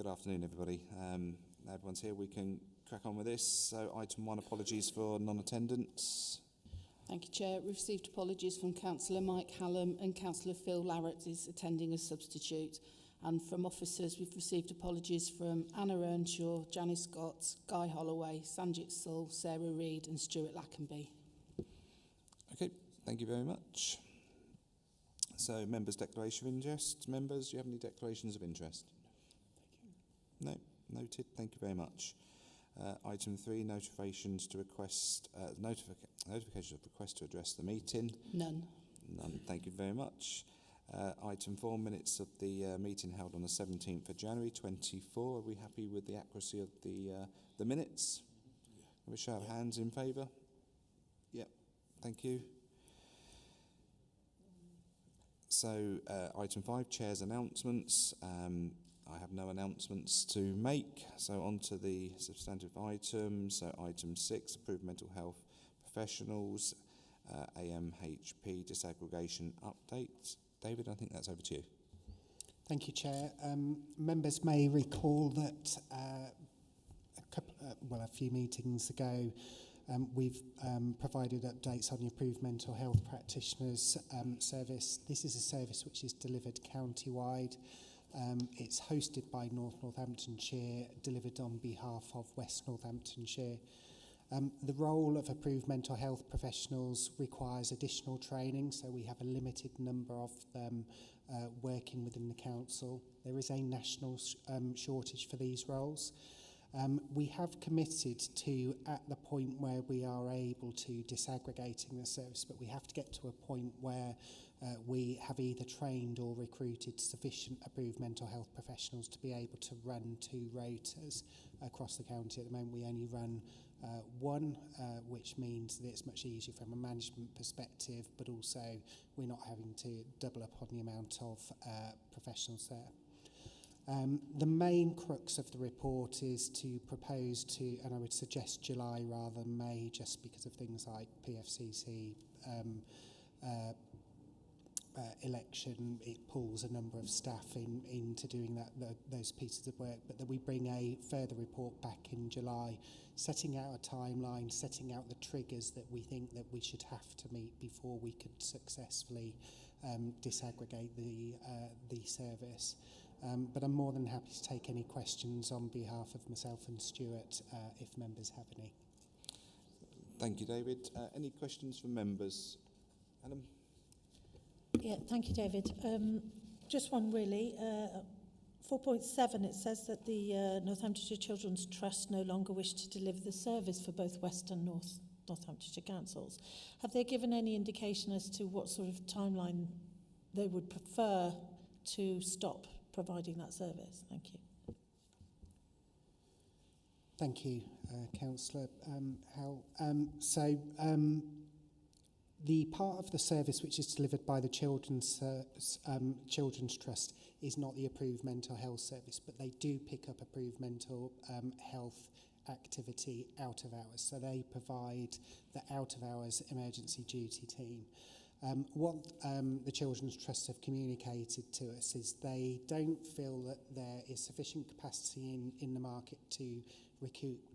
Good afternoon, everybody. Everyone's here. We can crack on with this. So, item 1, apologies for non-attendance. Thank you, Chair. We've received apologies from Councillor Mike Hallam and Councillor Phil Larratt is attending as substitute. And from officers, we've received apologies from Anna Earnshaw, Janice Scott, Guy Holloway, Sanjit Sul, Sarah Reid and Stuart Lackenby. Okay, thank you very much. So, members' declaration of interest. Members, do you have any declarations of interest? No, noted. Thank you very much. Item 3, notifications to request, notification of request to address the meeting. None. None. Thank you very much. Item 4, minutes of the meeting held on the 17th of January 24. Are we happy with the accuracy of the minutes? Have a show of hands in favour? Yep. Thank you. So, item 5, Chair's announcements. I have no announcements to make. So, on to the substantive items. So, item 6, approved mental health professionals, AMHP disaggregation update. David, I think that's over to you. Thank you, Chair. Members may recall that a few meetings ago, we've provided updates on the approved mental health practitioners service. This is a service which is delivered county-wide. It's hosted by North Northamptonshire, delivered on behalf of West Northamptonshire. The role of approved mental health professionals requires additional training, so we have a limited number of them working within the council. There is a national shortage for these roles. We have committed to, at the point where we are able to, disaggregating the service, but we have to get to a point where we have either trained or recruited sufficient approved mental health professionals to be able to run 2 rotas across the county. At the moment, we only run one, which means that it's much easier from a management perspective, but also we're not having to double up on the amount of professionals there. The main crux of the report is to propose to, and I would suggest July rather than May, just because of things like PFCC election. It pulls a number of staff into doing those pieces of work, but that we bring a further report back in July, setting out a timeline, setting out the triggers that we think that we should have to meet before we could successfully disaggregate the service. But I'm more than happy to take any questions on behalf of myself and Stuart if members have any. Thank you, David. Any questions from members? Adam? Yeah, thank you, David. Just one really. 4.7, it says that the Northamptonshire Children's Trust no longer wish to deliver the service for both West and Northamptonshire councils. Have they given any indication as to what sort of timeline they would prefer to stop providing that service? Thank you. Thank you, Councillor Howell. The part of the service which is delivered by the Children's Trust is not the approved mental health service, but they do pick up approved mental health activity out of hours. So they provide the out of hours emergency duty team. What the Children's Trust have communicated to us is they don't feel that there is sufficient capacity in the market to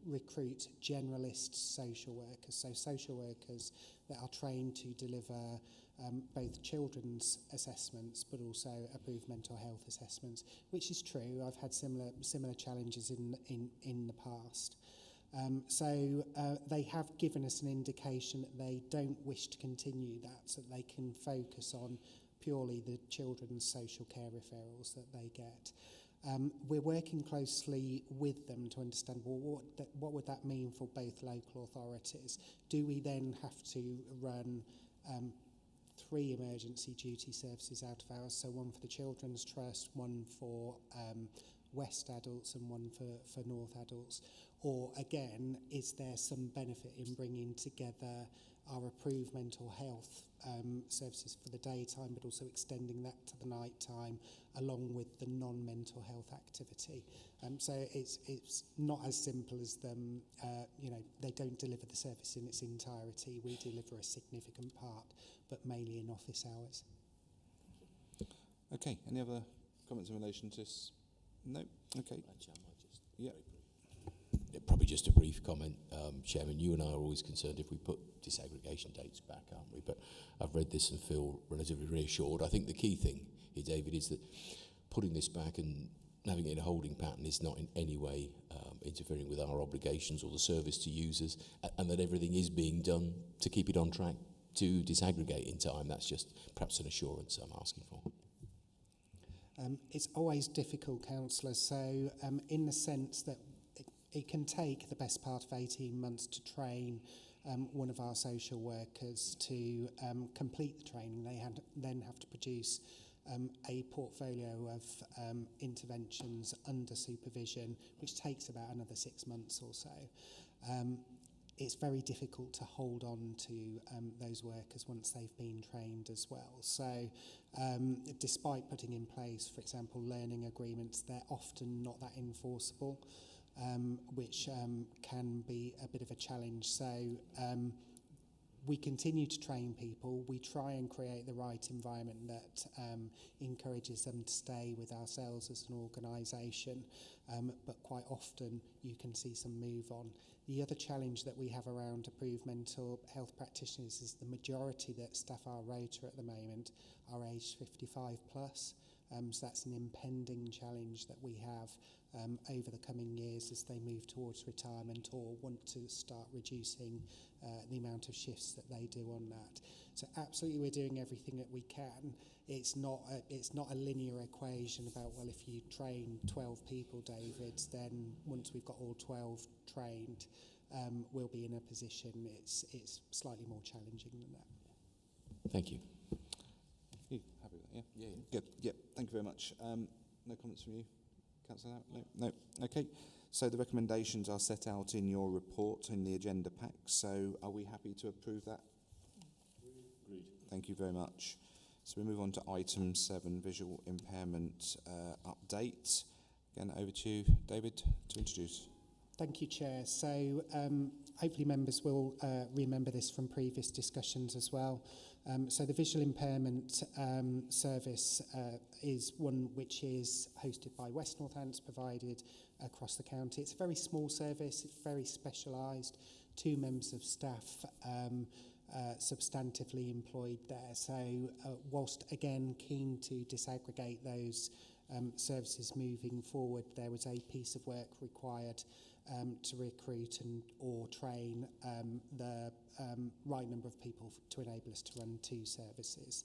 recruit generalist social workers, so social workers that are trained to deliver both children's assessments but also approved mental health assessments, which is true. I've had similar challenges in the past. So they have given us an indication that they don't wish to continue that, so that they can focus on purely the children's social care referrals that they get. We're working closely with them to understand, well, what would that mean for both local authorities? Do we then have to run 3 emergency duty services out of hours, so one for the Children's Trust, one for West adults and one for North adults? Or again, is there some benefit in bringing together our approved mental health services for the daytime, but also extending that to the night time, along with the non-mental health activity? So it's not as simple as them, they don't deliver the service in its entirety. We deliver a significant part, but mainly in office hours. Okay, any other comments in relation to this? No? Okay. Actually, I might just... Yeah. Yeah, probably just a brief comment, Chairman. You and I are always concerned if we put disaggregation dates back, aren't we? But I've read this and feel relatively reassured. I think the key thing here, David, is that putting this back and having it in a holding pattern is not in any way interfering with our obligations or the service to users, and that everything is being done to keep it on track to disaggregate in time. That's just perhaps an assurance I'm asking for. It's always difficult, councillor, so in the sense that it can take the best part of 18 months to train one of our social workers to complete the training. They then have to produce a portfolio of interventions under supervision, which takes about another 6 months or so. It's very difficult to hold on to those workers once they've been trained as well. So despite putting in place, for example, learning agreements, they're often not that enforceable, which can be a bit of a challenge. So we continue to train people. We try and create the right environment that encourages them to stay with ourselves as an organisation, but quite often you can see some move on. The other challenge that we have around approved mental health practitioners is the majority that staff our rota at the moment are aged 55 plus. So that's an impending challenge that we have over the coming years as they move towards retirement or want to start reducing the amount of shifts that they do on that. So absolutely we're doing everything that we can. It's not a linear equation about, well, if you train 12 people, David, then once we've got all 12 trained, we'll be in a position. It's slightly more challenging than that. Thank you. You happy with that? Yeah? Yeah. Good. Yep. Thank you very much. No comments from you, Councillor? No. Okay. So the recommendations are set out in your report in the agenda pack. So are we happy to approve that? Agreed. Thank you very much. So we move on to item 7, visual impairment update. Again, over to you, David, to introduce. Thank you, Chair. So hopefully members will remember this from previous discussions as well. So the visual impairment service is one which is hosted by West Northants, provided across the county. It's a very small service, it's very specialised, 2 members of staff substantively employed there. So whilst again keen to disaggregate those services moving forward, there was a piece of work required to recruit or train the right number of people to enable us to run 2 services.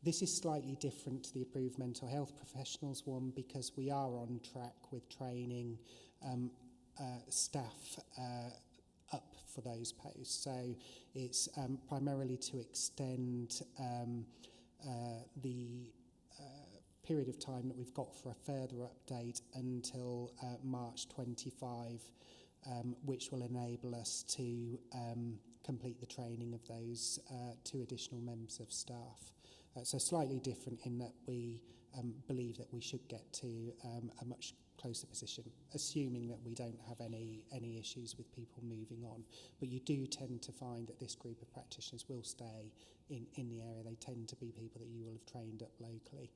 This is slightly different to the approved mental health professionals one because we are on track with training staff up for those posts. So it's primarily to extend the period of time that we've got for a further update until March 25, which will enable us to complete the training of those 2 additional members of staff. So slightly different in that we believe that we should get to a much closer position, assuming that we don't have any issues with people moving on. But you do tend to find that this group of practitioners will stay in the area. They tend to be people that you will have trained up locally.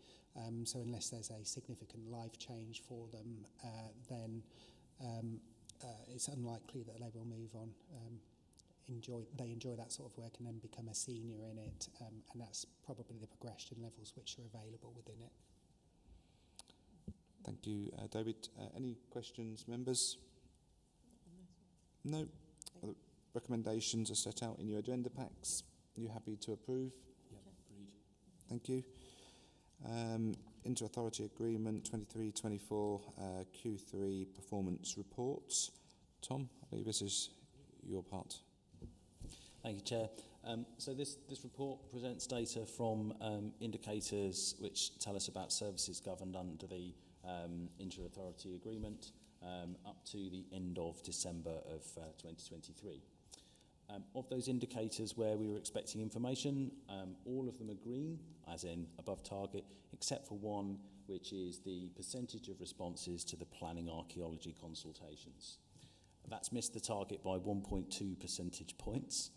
So unless there's a significant life change for them, then it's unlikely that they will move on. They enjoy that sort of work and then become a senior in it, and that's probably the progression levels which are available within it. Thank you, David. Any questions, members? No. The recommendations are set out in your agenda packs. Are you happy to approve? Yep. Agreed. Thank you. Inter-authority agreement 23-24 Q3 performance reports. Tom, I believe this is your part. Thank you, Chair. So this report presents data from indicators which tell us about services governed under the inter-authority agreement up to the end of December of 2023. Of those indicators where we were expecting information, all of them are green, as in above target, except for one, which is the percentage of responses to the planning archaeology consultations. That's missed the target by 1.2 percentage points.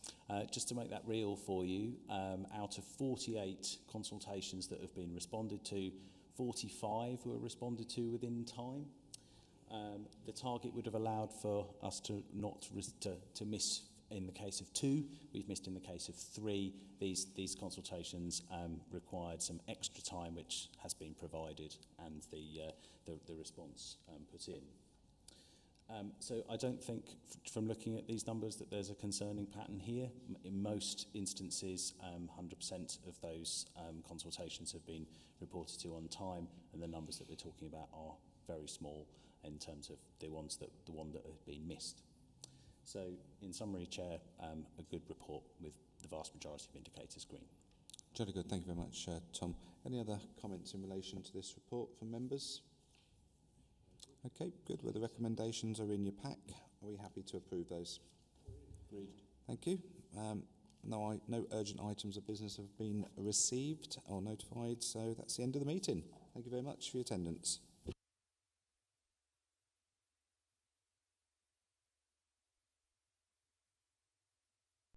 Just to make that real for you, out of 48 consultations that have been responded to, 45 were responded to within time. The target would have allowed for us to to miss in the case of 2. We've missed in the case of 3. These consultations required some extra time, which has been provided, and the response put in. So I don't think, from looking at these numbers, that there's a concerning pattern here. In most instances, 100% of those consultations have been reported to on time, and the numbers that we're talking about are very small in terms of the one that have been missed. So, in summary, Chair, a good report with the vast majority of indicators green. Jolly good. Thank you very much, Tom. Any other comments in relation to this report from members? Okay, good. Well, the recommendations are in your pack. Are we happy to approve those? Agreed. Thank you. No urgent items of business have been received or notified, so that's the end of the meeting. Thank you very much for your attendance.